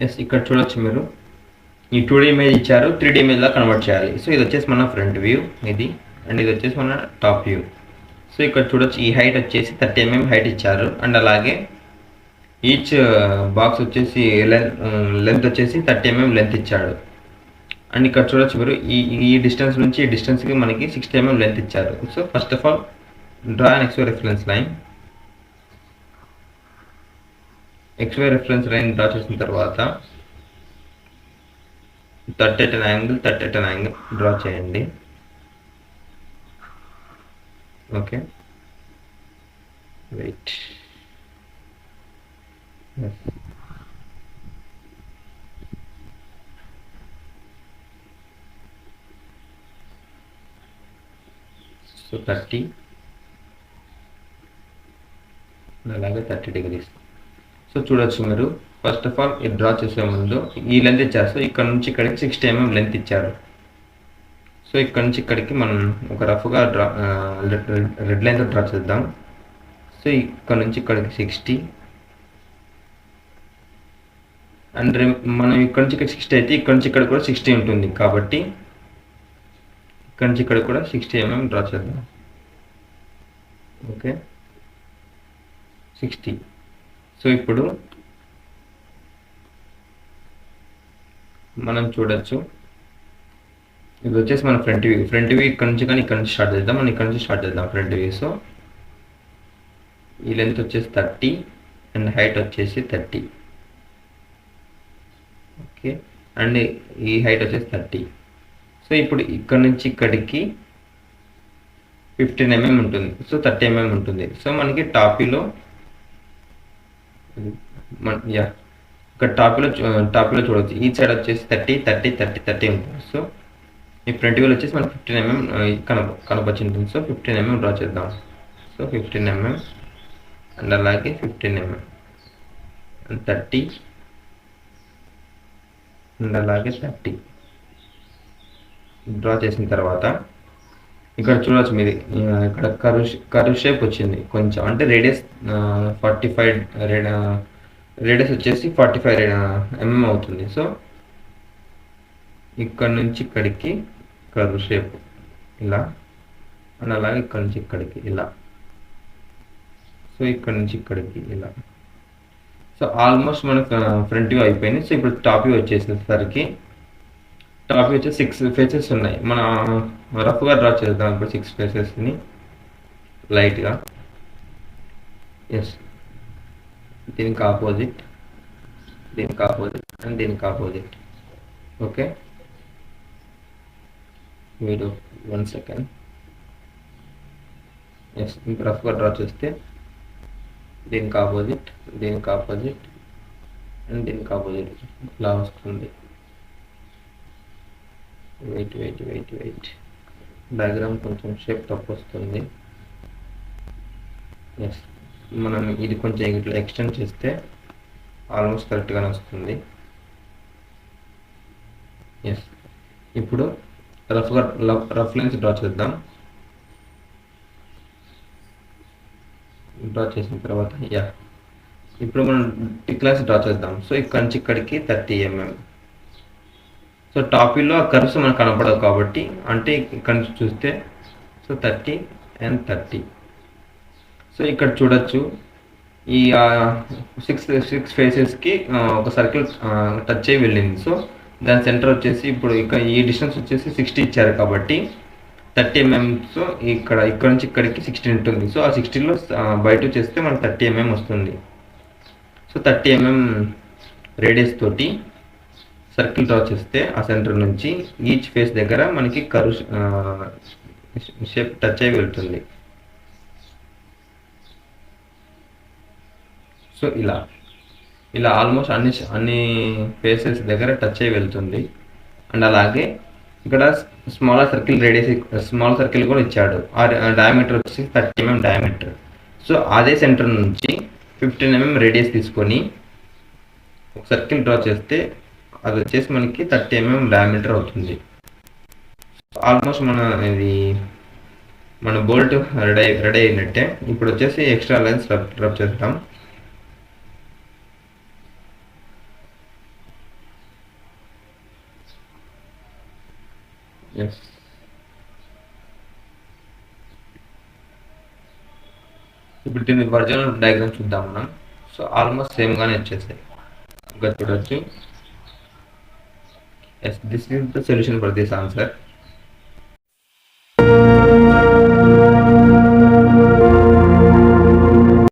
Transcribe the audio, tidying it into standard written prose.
Yes, ఇక్కడ చూడొచ్చు మీరు ఈ 2D ఇమేజ్ ఇచ్చారు, 3D ఇమేజ్ లా కన్వర్ట్ చేయాలి. సో ఇది వచ్చేసి మన ఫ్రంట్ వ్యూ ఇది, అండ్ ఇది వచ్చేసి మన టాప్ వ్యూ. సో ఇక్కడ చూడొచ్చు ఈ హైట్ వచ్చేసి 30 mm హైట్ ఇచ్చారు, అండ్ అలాగే ఈచ్ బాక్స్ వచ్చేసి లెంత్ వచ్చేసి 30 mm లెంత్ ఇచ్చాడు. అండ్ ఇక్కడ చూడొచ్చు మీరు ఈ డిస్టెన్స్ నుంచి ఈ డిస్టెన్స్కి మనకి 60 mm లెంత్ ఇచ్చారు. So first of all draw an XY reference line. XY reference line draw చేసిన తర్వాత 30 at an angle డ్రా చేయండి. Okay, wait. సో 30, అలాగే 30 degrees. సో చూడొచ్చు మీరు ఫస్ట్ ఆఫ్ ఆల్ ఇది డ్రా చేసే ముందు ఈ లెంత్ ఇచ్చారు. సో ఇక్కడ నుంచి ఇక్కడికి 60 mm లెంత్ ఇచ్చారు. సో ఇక్కడ నుంచి ఇక్కడికి మనం ఒక రఫ్గా రెడ్ లైన్తో డ్రా చేద్దాం. సో ఇక్కడ నుంచి ఇక్కడికి 60, అండ్ మనం ఇక్కడ నుంచి ఇక్కడ 60 అయితే ఇక్కడ నుంచి ఇక్కడ కూడా 60 ఉంటుంది, కాబట్టి ఇక్కడ నుంచి ఇక్కడ కూడా 60 mm డ్రా చేద్దాం. ఓకే, 60. సో ఇప్పుడు మనం చూడొచ్చు ఇది వచ్చేసి మన ఫ్రంట్ వ్యూ ఇక్కడ నుంచి కానీ ఇక్కడ నుంచి స్టార్ట్ చేద్దాం. మనం ఇక్కడ నుంచి స్టార్ట్ చేద్దాం ఫ్రంట్ వ్యూ. సో ఈ లెంత్ వచ్చేసి 30 అండ్ హైట్ వచ్చేసి 30. ఓకే, అండ్ ఈ హైట్ వచ్చేసి 30. సో ఇప్పుడు ఇక్కడ నుంచి ఇక్కడికి 15 mm ఉంటుంది. సో 30 mm ఉంటుంది. సో మనకి టాపీలో ఇక్కడ టాపీలో చూడవచ్చు ఈ సైడ్ వచ్చేసి 30 ఉంటుంది. సో ఈ ఫ్రంట్ వ్యూ వచ్చేసి మనకి 15 mm కనపచ్చి ఉంటుంది. సో 15 mm డ్రా చేద్దాం. సో 15 mm అండ్ అలాగే 15 mm అండ్ 30 అండ్ అలాగే 30 డ్రా చేసిన తర్వాత ఇక్కడ చూడవచ్చు మీరు ఇక్కడ కర్వ్ షేప్ వచ్చింది కొంచెం, అంటే రేడియస్ 45 రేడియస్ వచ్చేసి 45 mm అవుతుంది. సో ఇక్కడ నుంచి ఇక్కడికి కర్వ్ షేప్ ఇలా, అండ్ అలాగే ఇక్కడ నుంచి ఇక్కడికి ఇలా. సో ఇక్కడ నుంచి ఇక్కడికి ఇలా. సో ఆల్మోస్ట్ మనకు ఫ్రంట్ వ్యూ అయిపోయింది. సో ఇప్పుడు టాప్ వ్యూ వచ్చేసరికి టాప్ వ్యూ వచ్చేసి 6 ఫేసెస్ ఉన్నాయి. మన రఫ్గా డ్రా చేద్దాం ఇప్పుడు 6 ఫేసెస్ని లైట్గా. ఎస్, దీనికి ఆపోజిట్, దీనికి ఆపోజిట్ అండ్ దీనికి opposite. Okay, wait 1 second. Yes, ఇంకా రఫ్గా డ్రా చేస్తే దీనికి ఆపోజిట్, దీనికి ఆపోజిట్ అండ్ దీనికి ఆపోజిట్ ఇలా వస్తుంది. వెయిట్ డయాగ్రామ్ కొంచెం షేప్ తప్పు వస్తుంది. ఎస్, మనం ఇది కొంచెం ఇట్లా ఎక్స్టెండ్ చేస్తే ఆల్మోస్ట్ కరెక్ట్గానే వస్తుంది. ఎస్, ఇప్పుడు రఫ్ లైన్స్ డ్రా చేద్దాం. డ్రా చేసిన తర్వాత ఇప్పుడు మనం టిక్ లైన్స్ డ్రా చేద్దాం. సో ఇక్కడ నుంచి ఇక్కడికి 30 mm. సో టాపీలో ఆ కర్వ్స్ మనకు కనపడవు కాబట్టి, అంటే ఇక్కడ నుంచి చూస్తే సో 30 అండ్ 30. సో ఇక్కడ చూడొచ్చు ఈ 6 ఫేసెస్కి ఒక సర్కిల్ టచ్ అయ్యి వెళ్ళింది. సో దాని సెంటర్ వచ్చేసి ఇప్పుడు ఇక్కడ ఈ డిస్టెన్స్ వచ్చేసి 60 ఇచ్చారు కాబట్టి 30 mm. సో ఇక్కడ నుంచి ఇక్కడికి 60 ఉంటుంది. సో ఆ 60లో బయట చేస్తే మనకు 30 mm వస్తుంది. సో 30 mm రేడియస్ తోటి సర్కిల్ డ్రా చేస్తే ఆ సెంటర్ నుంచి ఈచ్ ఫేస్ దగ్గర మనకి కర్వ్ షేప్ టచ్ అయి వెళ్తుంది. సో ఇలా ఆల్మోస్ట్ అన్ని ఫేసెస్ దగ్గర టచ్ అయి వెళ్తుంది. అండ్ అలాగే ఇక్కడ స్మాల్ సర్కిల్ కూడా ఇచ్చాడు. ఆ డయామీటర్ వచ్చి 30 mm డయామీటర్. సో అదే సెంటర్ నుంచి 15 mm రేడియస్ తీసుకొని ఒక సర్కిల్ డ్రా చేస్తే అది వచ్చేసి మనకి 30 mm డయామీటర్ అవుతుంది. ఆల్మోస్ట్ మన బోల్ట్ రెడీ అయినట్టే. ఇప్పుడు వచ్చేసి ఎక్స్ట్రా లైన్స్ రబ్ చేద్దాం. ఎస్. ఇప్పుడు దీని ఒరిజినల్ డయాగ్రామ్ చూద్దాం మనం. సో ఆల్మోస్ట్ సేమ్గానే వచ్చేసాయి. ఇంకా చూడొచ్చు. Yes, this is the solution for this answer.